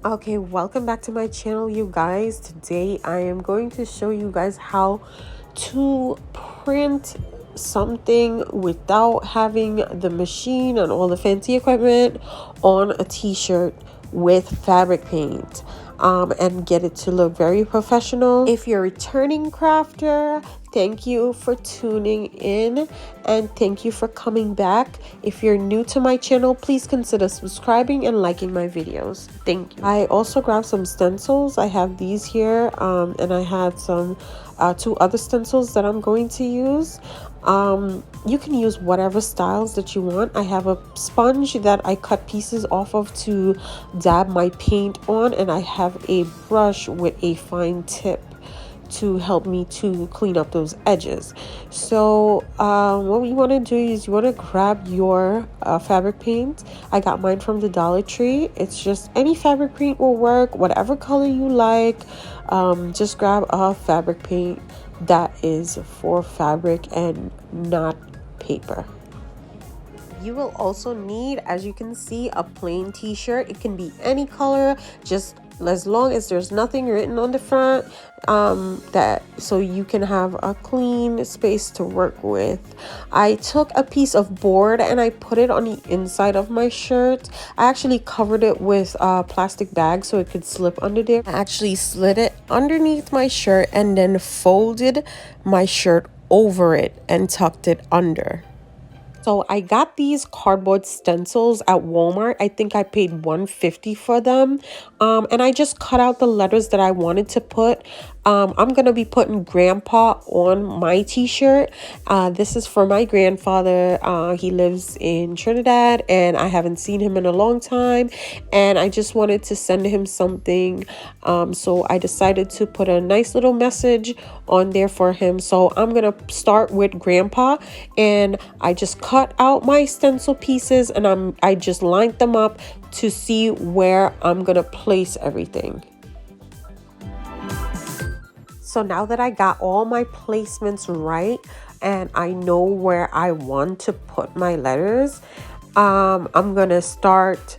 Okay, welcome back to my channel, you guys. Today I am going to show you guys how to print something without having the machine and all the fancy equipment on a t-shirt with fabric paint. And get it to look very professional. If you're a returning crafter, thank you for tuning in and thank you for coming back. If you're new to my channel, please consider subscribing and liking my videos. Thank you. I also grabbed some stencils. I have these here, and I had some two other stencils that I'm going to use. You can use whatever styles that you want. I have a sponge that I cut pieces off of to dab my paint on, and I have a brush with a fine tip to help me to clean up those edges. So what you want to do is you want to grab your fabric paint. I got mine from the Dollar Tree. It's just any fabric paint will work, whatever color you like. Just grab a fabric paint that is for fabric and not paper. You will also need, as you can see, a plain t-shirt. It can be any color, just as long as there's nothing written on the front, so you can have a clean space to work with. I took a piece of board and I put it on the inside of my shirt. I actually covered it with a plastic bag so it could slip under there. I actually slid it underneath my shirt and then folded my shirt over it and tucked it under. So I got these cardboard stencils at Walmart. I think I paid $1.50 for them. And I just cut out the letters that I wanted to put. I'm going to be putting Grandpa on my t-shirt. This is for my grandfather. He lives in Trinidad and I haven't seen him in a long time. And I just wanted to send him something. So I decided to put a nice little message on there for him. So I'm going to start with Grandpa, and I just cut out my stencil pieces and I just lined them up to see where I'm going to place everything. So now that I got all my placements right and I know where I want to put my letters, I'm going to start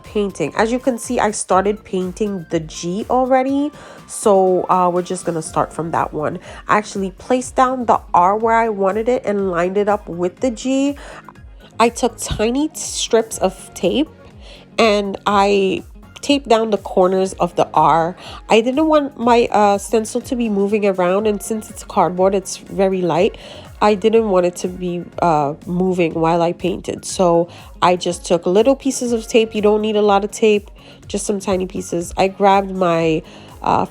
painting. As you can see, I started painting the G already, so we're just gonna start from that one. I actually placed down the R where I wanted it and lined it up with the G. I took tiny strips of tape and I taped down the corners of the R. I didn't want my stencil to be moving around, and since it's cardboard, it's very light. I didn't want it to be moving while I painted, so I just took little pieces of tape. You don't need a lot of tape, just some tiny pieces. I grabbed my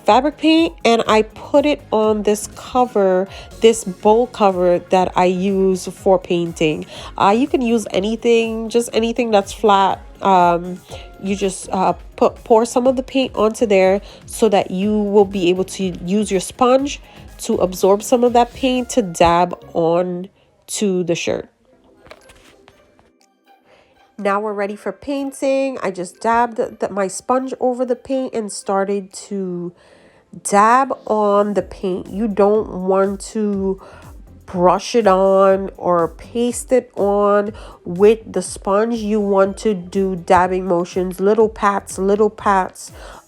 fabric paint and I put it on this cover, this bowl cover that I use for painting. You can use anything, just anything that's flat. You just pour some of the paint onto there so that you will be able to use your sponge to absorb some of that paint to dab on to the shirt. Now we're ready for painting. I just dabbed my sponge over the paint and started to dab on the paint. You don't want to brush it on or paste it on with the sponge. You want to do dabbing motions, little pats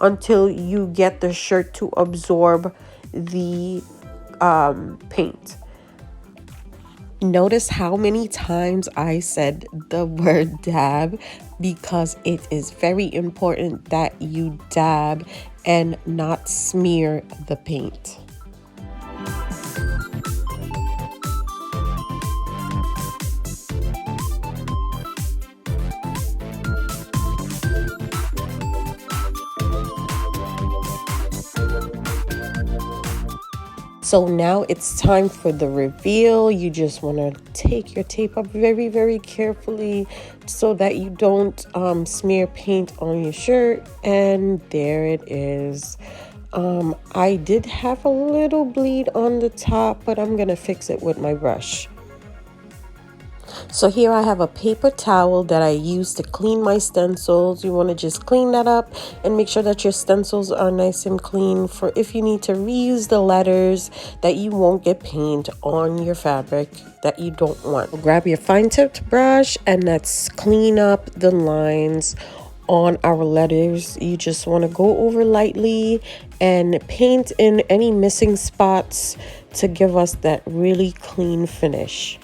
until you get the shirt to absorb the paint. Notice how many times I said the word dab, because it is very important that you dab and not smear the paint. So now it's time for the reveal. You just want to take your tape up very, very carefully so that you don't smear paint on your shirt. And there it is. I did have a little bleed on the top, but I'm going to fix it with my brush. So here I have a paper towel that I use to clean my stencils. You want to just clean that up and make sure that your stencils are nice and clean for if you need to reuse the letters, that you won't get paint on your fabric that you don't want. Grab your fine tipped brush and let's clean up the lines on our letters. You just want to go over lightly and paint in any missing spots to give us that really clean finish.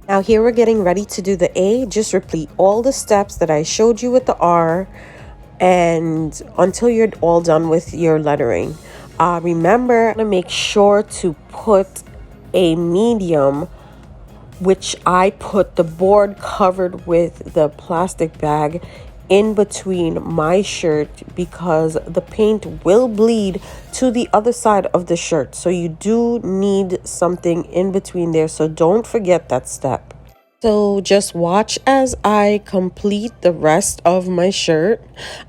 Now here we're getting ready to do the A. Just repeat all the steps that I showed you with the R and until you're all done with your lettering. Remember to make sure to put a medium, which I put the board covered with the plastic bag in between my shirt because the paint will bleed to the other side of the shirt. So you do need something in between there. So don't forget that step. So just watch as I complete the rest of my shirt.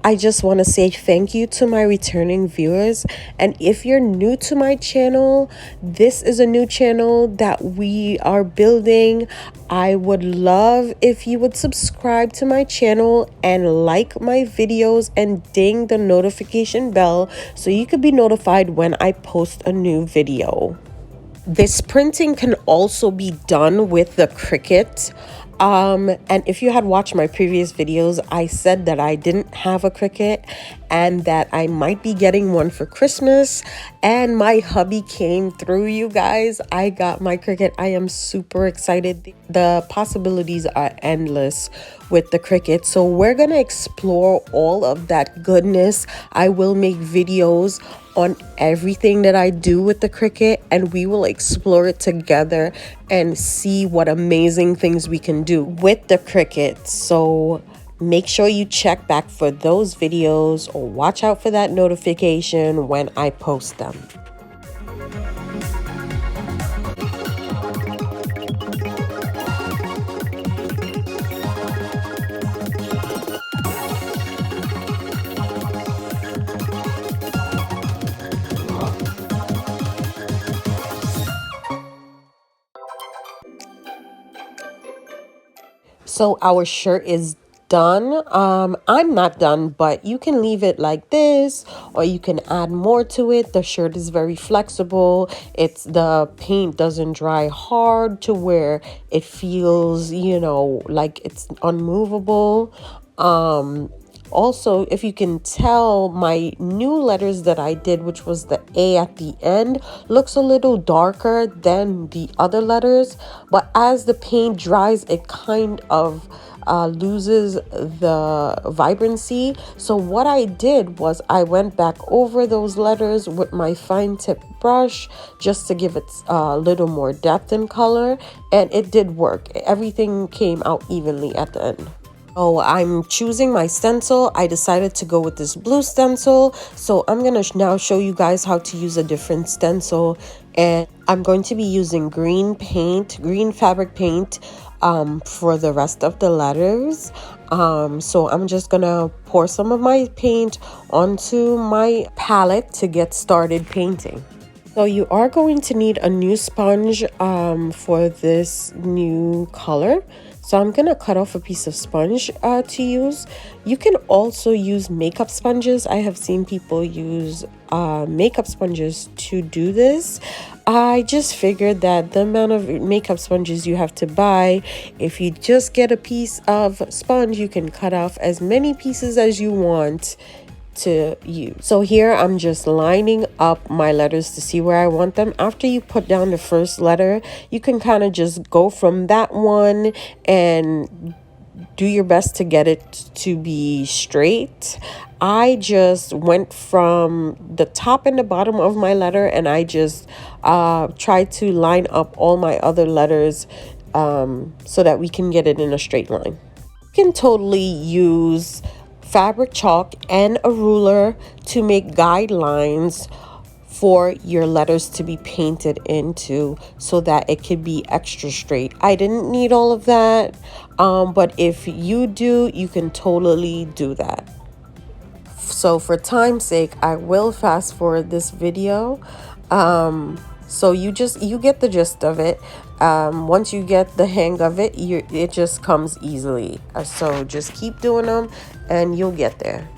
I just want to say thank you to my returning viewers. And if you're new to my channel, this is a new channel that we are building. I would love if you would subscribe to my channel and like my videos and ding the notification bell so you could be notified when I post a new video. This printing can also be done with the Cricut. And if you had watched my previous videos, I said that I didn't have a Cricut and that I might be getting one for Christmas. And my hubby came through, you guys. I got my Cricut. I am super excited. The possibilities are endless with the Cricut. So we're going to explore all of that goodness. I will make videos on everything that I do with the Cricut, and we will explore it together and see what amazing things we can do with the Cricut. So make sure you check back for those videos or watch out for that notification when I post them. So our shirt is done. I'm not done, but you can leave it like this or you can add more to it. The shirt is very flexible. The paint doesn't dry hard to where it feels, like it's unmovable. Also, if you can tell, my new letters that I did, which was the A at the end, looks a little darker than the other letters. But as the paint dries, it kind of loses the vibrancy. So what I did was I went back over those letters with my fine tip brush just to give it a little more depth and color. And it did work. Everything came out evenly at the end. Oh, I'm choosing my stencil. I decided to go with this blue stencil. So I'm going to now show you guys how to use a different stencil. And I'm going to be using green fabric paint for the rest of the letters. So I'm just going to pour some of my paint onto my palette to get started painting. So you are going to need a new sponge for this new color. So I'm going to cut off a piece of sponge to use. You can also use makeup sponges. I have seen people use makeup sponges to do this. I just figured that the amount of makeup sponges you have to buy, if you just get a piece of sponge, you can cut off as many pieces as you want to use. So here I'm just lining up my letters to see where I want them. After you put down the first letter, you can kind of just go from that one and do your best to get it to be straight. I just went from the top and the bottom of my letter, and I just tried to line up all my other letters so that we can get it in a straight line. You can totally use fabric chalk and a ruler to make guidelines for your letters to be painted into so that it could be extra straight. I didn't need all of that, but if you do, you can totally do that. So for time's sake, I will fast forward this video. So you get the gist of it. Once you get the hang of it, it just comes easily. So just keep doing them and you'll get there.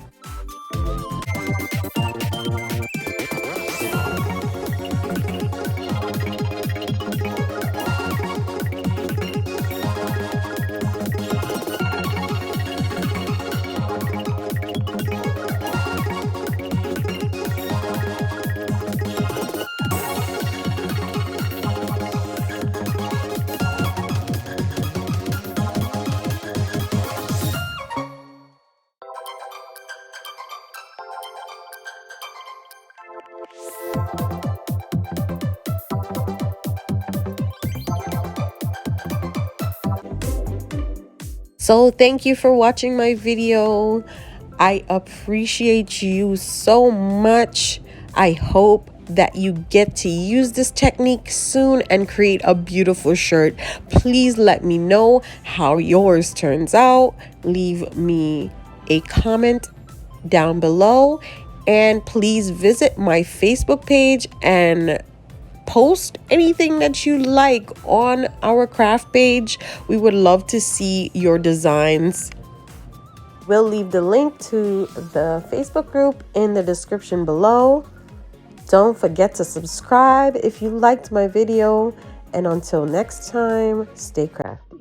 So thank you for watching my video. I appreciate you so much. I hope that you get to use this technique soon and create a beautiful shirt. Please let me know how yours turns out. Leave me a comment down below, and please visit my Facebook page and post anything that you like on our craft page. We would love to see your designs. We'll leave the link to the Facebook group in the description below. Don't forget to subscribe if you liked my video, and until next time, stay crafty.